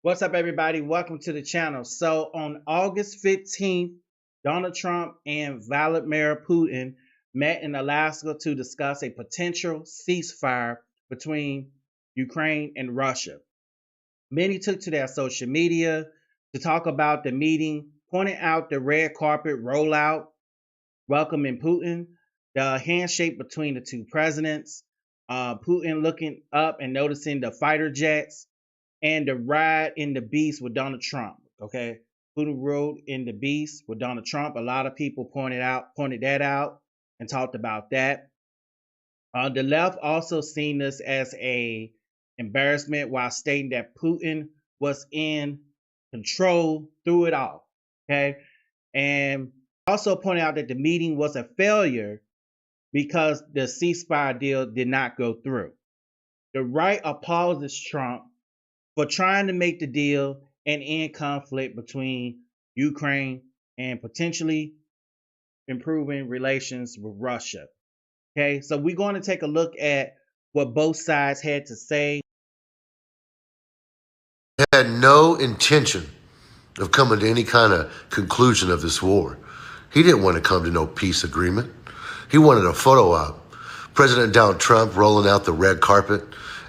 What's up, everybody? Welcome to the channel. So, on August 15th, Donald Trump and Vladimir Putin met in Alaska to discuss a potential ceasefire between Ukraine and Russia. Many took to their social media to talk about the meeting, pointing out the red carpet rollout, welcoming Putin, the handshake between the two presidents, Putin looking up and noticing the fighter jets, and the ride in the beast with Donald Trump. Okay, Putin rode in the beast with Donald Trump. A lot of people pointed that out and talked about that. The left also seen this as a embarrassment while stating that Putin was in control through it all. Okay, and also pointed out that the meeting was a failure because the ceasefire deal did not go through. The right applauses Trump for trying to make the deal and end conflict between Ukraine and potentially improving relations with Russia. Okay, so we're going to take a look at what both sides had to say. He had no intention of coming to any kind of conclusion of this war. He didn't want to come to no peace agreement. He wanted a photo op. President Donald Trump rolling out the red carpet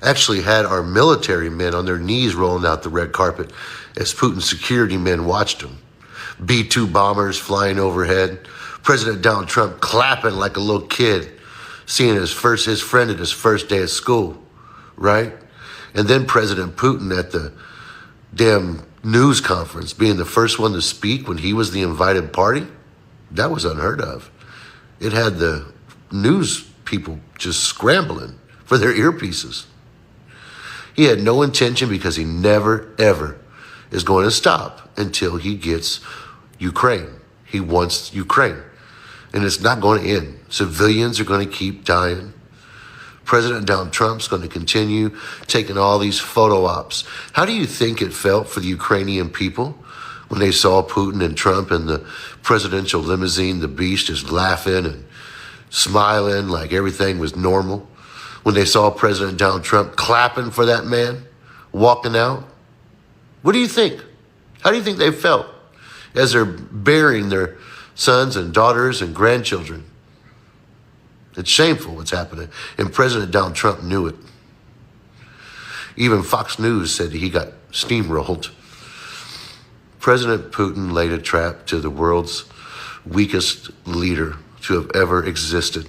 actually had our military men on their knees rolling out the red carpet as Putin's security men watched him. B-2 bombers flying overhead. President Donald Trump clapping like a little kid, seeing his friend at his first day of school, right? And then President Putin at the damn news conference being the first one to speak when he was the invited party. That was unheard of. It had the news people just scrambling for their earpieces. He had no intention because he never, ever is going to stop until he gets Ukraine. He wants Ukraine. And it's not going to end. Civilians are going to keep dying. President Donald Trump's going to continue taking all these photo ops. How do you think it felt for the Ukrainian people when they saw Putin and Trump in the presidential limousine, the beast, just laughing and smiling like everything was normal? When they saw President Donald Trump clapping for that man, walking out? What do you think? How do you think they felt as they're burying their sons and daughters and grandchildren? It's shameful what's happening. And President Donald Trump knew it. Even Fox News said he got steamrolled. President Putin laid a trap to the world's weakest leader to have ever existed.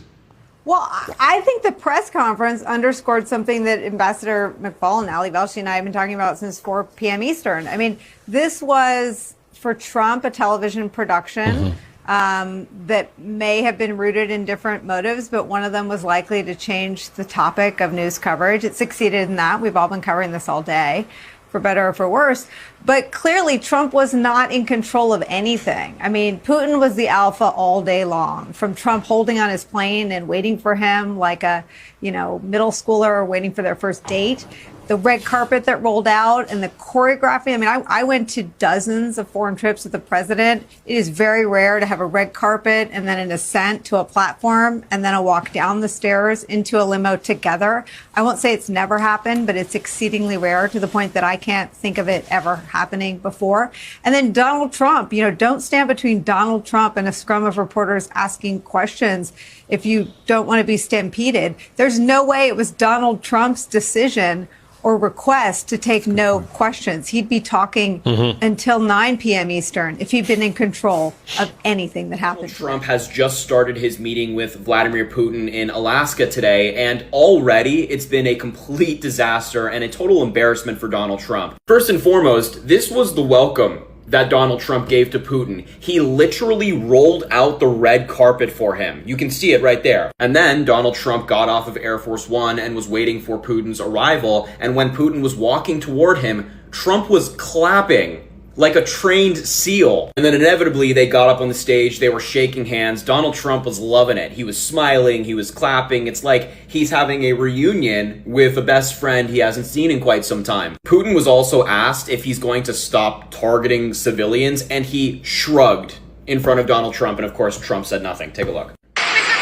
Well, I think the press conference underscored something that Ambassador McFall and Ali Velshi and I have been talking about since 4 p.m. Eastern. I mean, this was, for Trump, a television production that may have been rooted in different motives, but one of them was likely to change the topic of news coverage. It succeeded in that. We've all been covering this all day, for better or for worse. But clearly, Trump was not in control of anything. I mean, Putin was the alpha all day long, from Trump holding on his plane and waiting for him like a, middle schooler waiting for their first date. The red carpet that rolled out and the choreography. I mean, I went to dozens of foreign trips with the president. It is very rare to have a red carpet and then an ascent to a platform and then a walk down the stairs into a limo together. I won't say it's never happened, but it's exceedingly rare, to the point that I can't think of it ever happening before. And then Donald Trump, don't stand between Donald Trump and a scrum of reporters asking questions if you don't want to be stampeded. There's no way it was Donald Trump's decision or request to take no questions. He'd be talking until 9 p.m. Eastern if he'd been in control of anything that happened. Trump has just started his meeting with Vladimir Putin in Alaska today, and already it's been a complete disaster and a total embarrassment for Donald Trump. First and foremost, this was the welcome that Donald Trump gave to Putin. He literally rolled out the red carpet for him. You can see it right there. And then Donald Trump got off of Air Force One and was waiting for Putin's arrival. And when Putin was walking toward him, Trump was clapping like a trained seal. And then inevitably they got up on the stage, they were shaking hands. Donald Trump was loving it. He was smiling, he was clapping. It's like he's having a reunion with a best friend he hasn't seen in quite some time. Putin was also asked if he's going to stop targeting civilians, and he shrugged in front of Donald Trump, and of course Trump said nothing. Take a look. President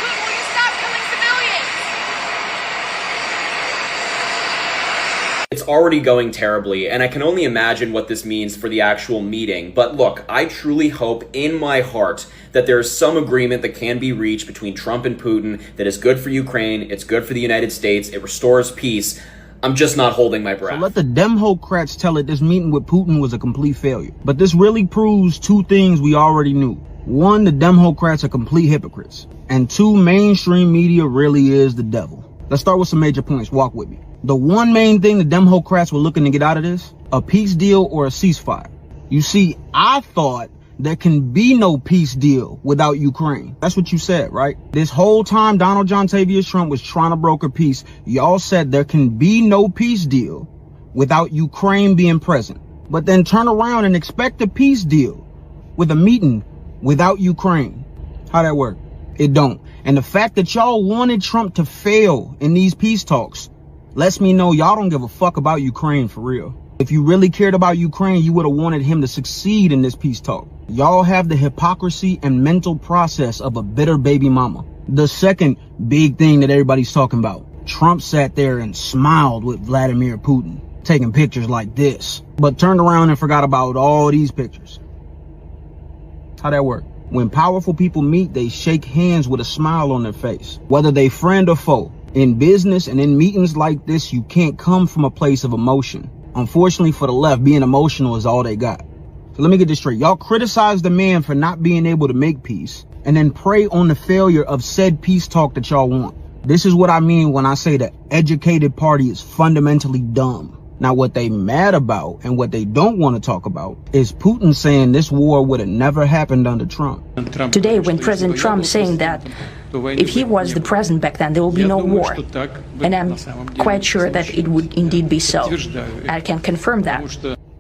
Putin, will you stop killing civilians? It's already going terribly, and I can only imagine what this means for the actual meeting. But look, I truly hope in my heart that there is some agreement that can be reached between Trump and Putin that is good for Ukraine, it's good for the United States, it restores peace. I'm just not holding my breath. So let the Democrats tell it this meeting with Putin was a complete failure. But this really proves two things we already knew. One, the Democrats are complete hypocrites. And two, mainstream media really is the devil. Let's start with some major points. Walk with me. The one main thing the Democrats were looking to get out of this, a peace deal or a ceasefire. You see, I thought there can be no peace deal without Ukraine. That's what you said, right? This whole time Donald John Tavius Trump was trying to broker peace, y'all said there can be no peace deal without Ukraine being present. But then turn around and expect a peace deal with a meeting without Ukraine. How that work? It don't. And the fact that y'all wanted Trump to fail in these peace talks lets me know y'all don't give a fuck about Ukraine for real. If you really cared about Ukraine, you would have wanted him to succeed in this peace talk. Y'all have the hypocrisy and mental process of a bitter baby mama. The second big thing that everybody's talking about, Trump sat there and smiled with Vladimir Putin, taking pictures like this, but turned around and forgot about all these pictures. How that work? When powerful people meet, they shake hands with a smile on their face, whether they friend or foe. In business and in meetings like this, you can't come from a place of emotion. Unfortunately for the left, being emotional is all they got. So let me get this straight. Y'all criticize the man for not being able to make peace and then prey on the failure of said peace talk that y'all want. This is what I mean when I say the educated party is fundamentally dumb. Now, what they mad about and what they don't want to talk about is Putin saying this war would have never happened under Trump. Today, when President Trump saying that if he was the president back then, there will be no war. And I'm quite sure that it would indeed be so. I can confirm that.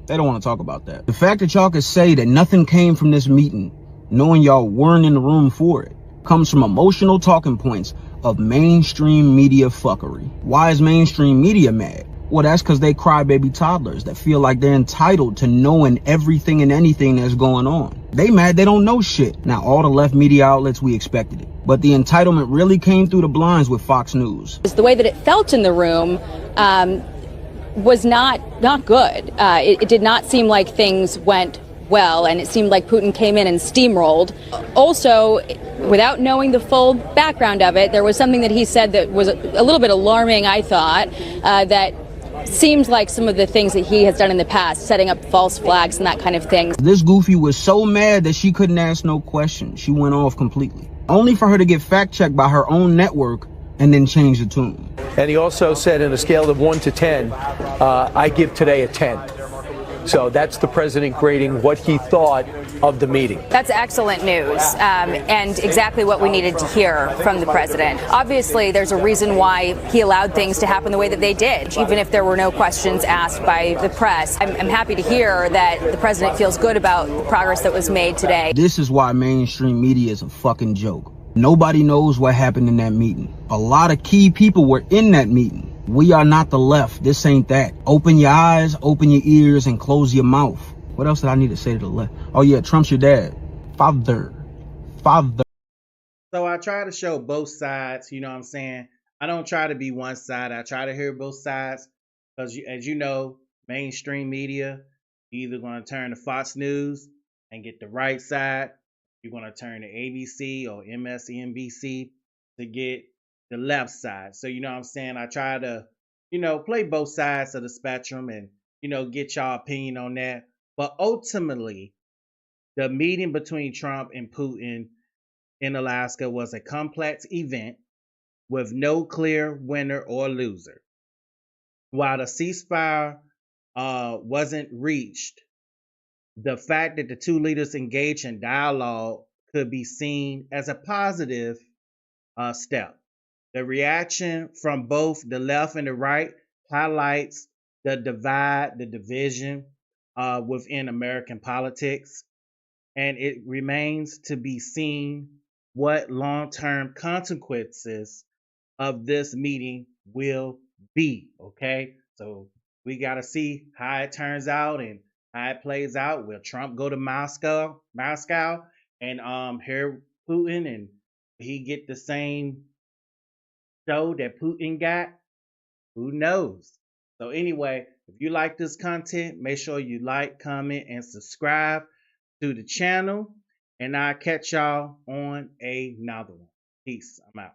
They don't want to talk about that. The fact that y'all could say that nothing came from this meeting, knowing y'all weren't in the room for it, comes from emotional talking points of mainstream media fuckery. Why is mainstream media mad? Well, that's because they crybaby toddlers that feel like they're entitled to knowing everything and anything that's going on. They mad they don't know shit. Now, all the left media outlets, we expected it. But the entitlement really came through the blinds with Fox News. The way that it felt in the room was not good. It did not seem like things went well, and it seemed like Putin came in and steamrolled. Also, without knowing the full background of it, there was something that he said that was a little bit alarming, I thought, that seems like some of the things that he has done in the past, setting up false flags and that kind of thing. This goofy was so mad that she couldn't ask no questions. She went off completely, only for her to get fact-checked by her own network and then change the tune. And he also said, in a scale of 1 to 10, I give today a 10. So that's the president grading what he thought of the meeting. That's excellent news, and exactly what we needed to hear from the president. Obviously, there's a reason why he allowed things to happen the way that they did, even if there were no questions asked by the press. I'm happy to hear that the president feels good about the progress that was made today. This is why mainstream media is a fucking joke. Nobody knows what happened in that meeting. A lot of key people were in that meeting. We are not the left. This ain't that. Open your eyes, open your ears, and close your mouth. What else did I need to say to the left? Oh yeah, Trump's your dad. Father. So I try to show both sides, you know what I'm saying? I don't try to be one side. I try to hear both sides because, as you know, mainstream media, you're either going to turn to Fox News and get the right side. You're going to turn to ABC or MSNBC to get the left side. So, you know what I'm saying? I try to, play both sides of the spectrum and, get y'all opinion on that. But ultimately, the meeting between Trump and Putin in Alaska was a complex event with no clear winner or loser. While the ceasefire wasn't reached, the fact that the two leaders engaged in dialogue could be seen as a positive step. The reaction from both the left and the right highlights the divide, the division within American politics, and it remains to be seen what long-term consequences of this meeting will be. Okay, so we got to see how it turns out and how it plays out. Will Trump go to Moscow, and hear Putin, and he get the same show that Putin got? Who knows? So anyway, if you like this content, make sure you like, comment, and subscribe to the channel. And I'll catch y'all on another one. Peace. I'm out.